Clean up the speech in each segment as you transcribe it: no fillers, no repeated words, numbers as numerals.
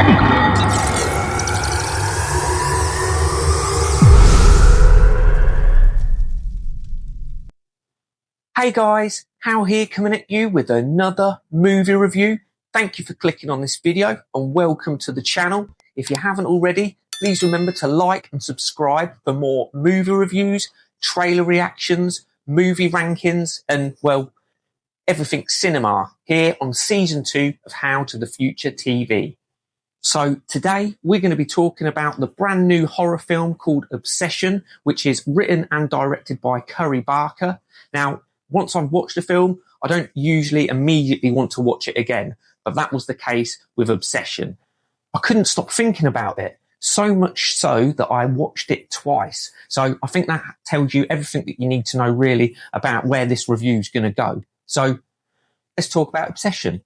Hey guys, Hal here coming at you with another movie review. Thank you for clicking on this video and welcome to the channel. If you haven't already, please remember to like and subscribe for more movie reviews, trailer reactions, movie rankings and, well, everything cinema here on season 2 of How to the Future TV. So today we're going to be talking about the brand new horror film called Obsession, which is written and directed by Curry Barker. Now, once I've watched the film, I don't usually immediately want to watch it again, but that was the case with Obsession. I couldn't stop thinking about it, so much so that I watched it twice. So I think that tells you everything that you need to know really about where this review is going to go. So let's talk about Obsession.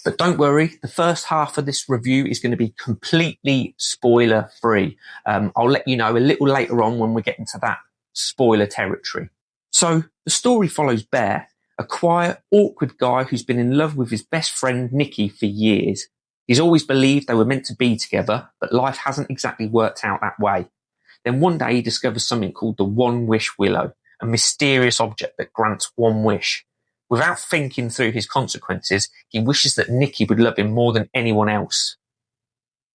But don't worry, the first half of this review is going to be completely spoiler free. I'll let you know a little later on when we get into that spoiler territory. So the story follows Bear, a quiet, awkward guy who's been in love with his best friend Nikki for years. He's always believed they were meant to be together, but life hasn't exactly worked out that way. Then one day he discovers something called the One Wish Willow, a mysterious object that grants one wish. Without thinking through his consequences, he wishes that Nikki would love him more than anyone else.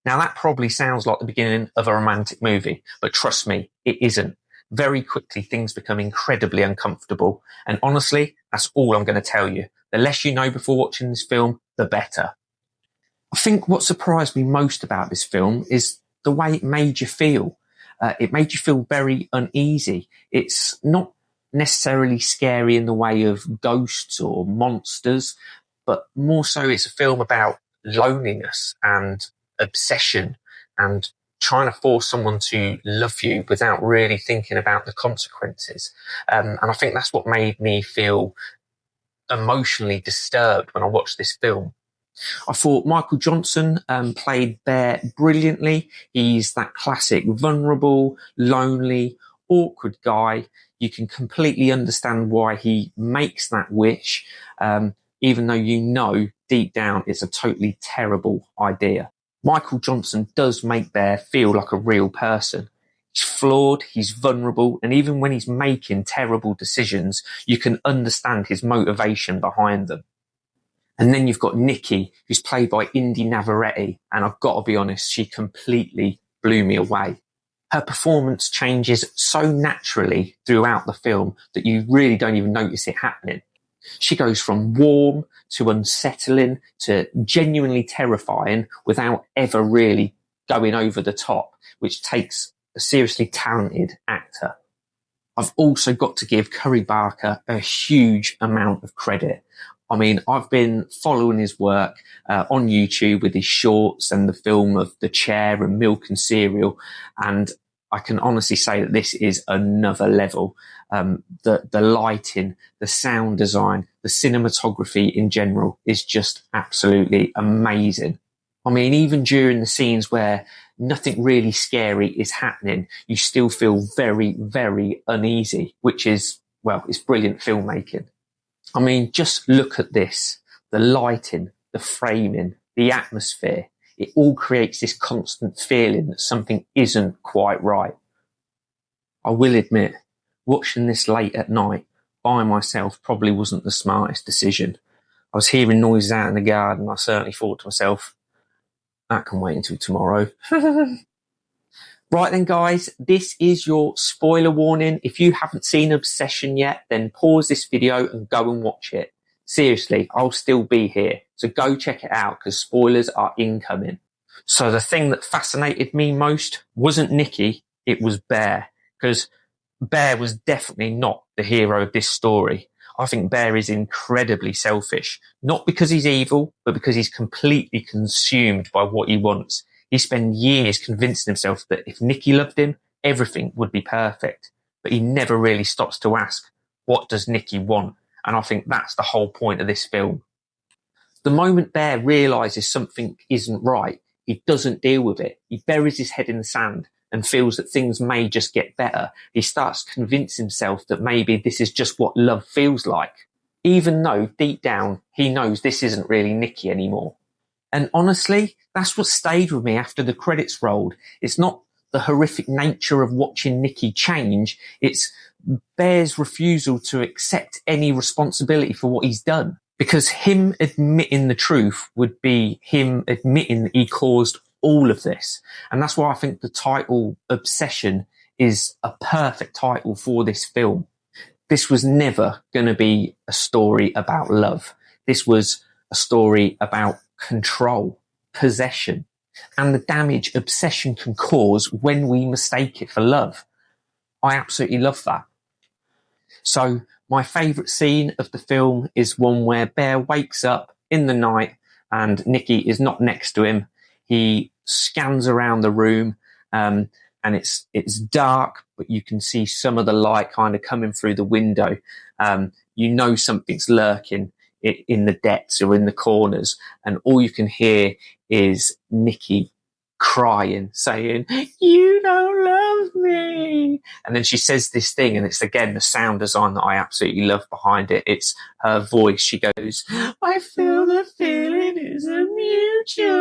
Now that probably sounds like the beginning of a romantic movie, but trust me, it isn't. Very quickly things become incredibly uncomfortable, and honestly, that's all I'm going to tell you. The less you know before watching this film, the better. I think what surprised me most about this film is the way it made you feel. It made you feel very uneasy. It's not necessarily scary in the way of ghosts or monsters, but more so it's a film about loneliness and obsession and trying to force someone to love you without really thinking about the consequences. And I think that's what made me feel emotionally disturbed when I watched this film. I thought Michael Johnson played Bear brilliantly. He's that classic vulnerable, lonely, awkward guy. You can completely understand why he makes that wish, even though you know deep down it's a totally terrible idea. Michael Johnson does make Bear feel like a real person. He's flawed, he's vulnerable, and even when he's making terrible decisions, you can understand his motivation behind them. And then you've got Nikki, who's played by Indy Navarrete, and I've got to be honest, she completely blew me away. Her performance changes so naturally throughout the film that you really don't even notice it happening. She goes from warm to unsettling to genuinely terrifying without ever really going over the top, which takes a seriously talented actor. I've also got to give Curry Barker a huge amount of credit. I mean, I've been following his work on YouTube with his shorts and the film of The Chair and Milk and Cereal, and I can honestly say that this is another level. The lighting, the sound design, the cinematography in general is just absolutely amazing. I mean, even during the scenes where nothing really scary is happening, you still feel very, very uneasy, which is, well, it's brilliant filmmaking. I mean, just look at this. The lighting, the framing, the atmosphere. It all creates this constant feeling that something isn't quite right. I will admit, watching this late at night by myself probably wasn't the smartest decision. I was hearing noises out in the garden. I certainly thought to myself, that can wait until tomorrow. Right then, guys, this is your spoiler warning. If you haven't seen Obsession yet, then pause this video and go and watch it. Seriously, I'll still be here. So go check it out because spoilers are incoming. So the thing that fascinated me most wasn't Nikki, it was Bear. Because Bear was definitely not the hero of this story. I think Bear is incredibly selfish. Not because he's evil, but because he's completely consumed by what he wants. He spent years convincing himself that if Nikki loved him, everything would be perfect. But he never really stops to ask, what does Nikki want? And I think that's the whole point of this film. The moment Bear realises something isn't right, he doesn't deal with it. He buries his head in the sand and feels that things may just get better. He starts to convince himself that maybe this is just what love feels like, even though deep down he knows this isn't really Nikki anymore. And honestly, that's what stayed with me after the credits rolled. It's not the horrific nature of watching Nicky change. It's Bear's refusal to accept any responsibility for what he's done. Because him admitting the truth would be him admitting that he caused all of this. And that's why I think the title Obsession is a perfect title for this film. This was never going to be a story about love. This was a story about control, possession, and the damage obsession can cause when we mistake it for love. I absolutely love that. So my favourite scene of the film is one where Bear wakes up in the night and Nicky is not next to him. He scans around the room, and it's dark, but you can see some of the light kind of coming through the window. You know something's lurking in the depths or in the corners, and all you can hear is Nicky crying, saying, "You don't love me." And then she says this thing, and it's again the sound design that I absolutely love behind it. It's her voice. She goes, "I feel the feeling is a mutual."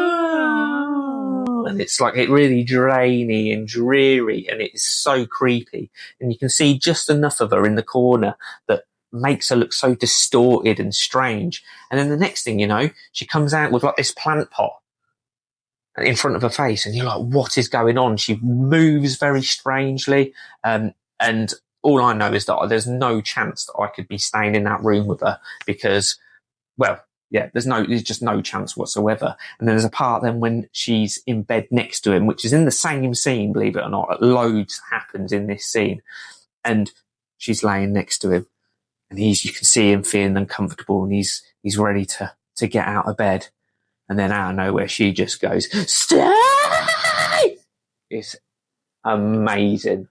And it's like it really drainy and dreary, and it is so creepy. And you can see just enough of her in the corner that makes her look so distorted and strange. And then the next thing you know, she comes out with like this plant pot in front of her face, and you're like, what is going on? She moves very strangely, and all I know is that there's no chance that I could be staying in that room with her because, well, yeah, there's just no chance whatsoever. And then there's a part then when she's in bed next to him, which is in the same scene, believe it or not. Loads happens in this scene, and she's laying next to him, and you can see him feeling uncomfortable, and he's ready to get out of bed. And then out of nowhere, she just goes, "Stay!" It's amazing.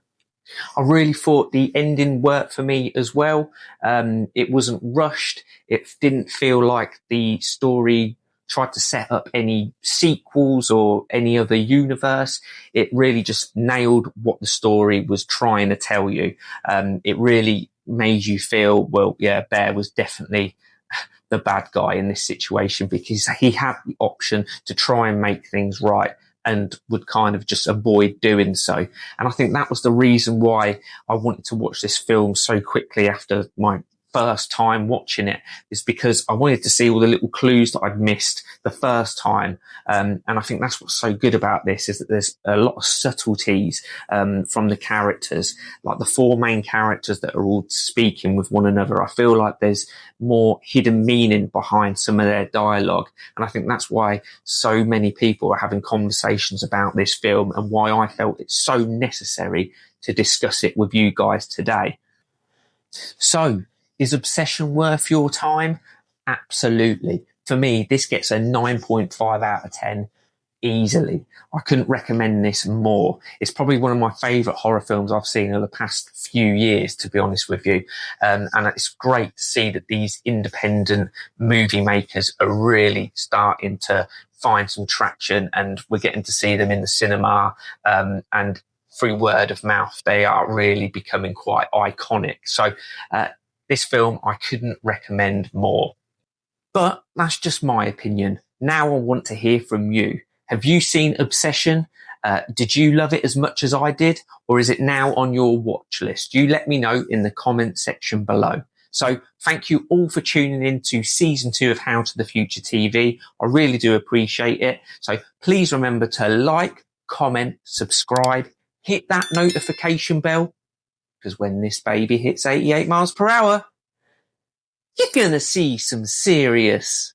I really thought the ending worked for me as well. It wasn't rushed. It didn't feel like the story tried to set up any sequels or any other universe. It really just nailed what the story was trying to tell you. It really made you feel, well, yeah, Bear was definitely the bad guy in this situation because he had the option to try and make things right and would kind of just avoid doing so. And I think that was the reason why I wanted to watch this film so quickly after my first time watching it, is because I wanted to see all the little clues that I'd missed the first time. And I think that's what's so good about this, is that there's a lot of subtleties from the characters, like the four main characters that are all speaking with one another. I feel like there's more hidden meaning behind some of their dialogue. And I think that's why so many people are having conversations about this film and why I felt it's so necessary to discuss it with you guys today. So, is Obsession worth your time? Absolutely. For me, this gets a 9.5 out of 10 easily. I couldn't recommend this more. It's probably one of my favourite horror films I've seen in the past few years, to be honest with you. And it's great to see that these independent movie makers are really starting to find some traction, and we're getting to see them in the cinema, and through word of mouth, they are really becoming quite iconic. So, this film I couldn't recommend more. But that's just my opinion. Now I want to hear from you. Have you seen Obsession? Did you love it as much as I did? Or is it now on your watch list? You let me know in the comment section below. So thank you all for tuning in to season 2 of How to the Future TV. I really do appreciate it. So please remember to like, comment, subscribe, hit that notification bell, because when this baby hits 88 miles per hour, you're going to see some serious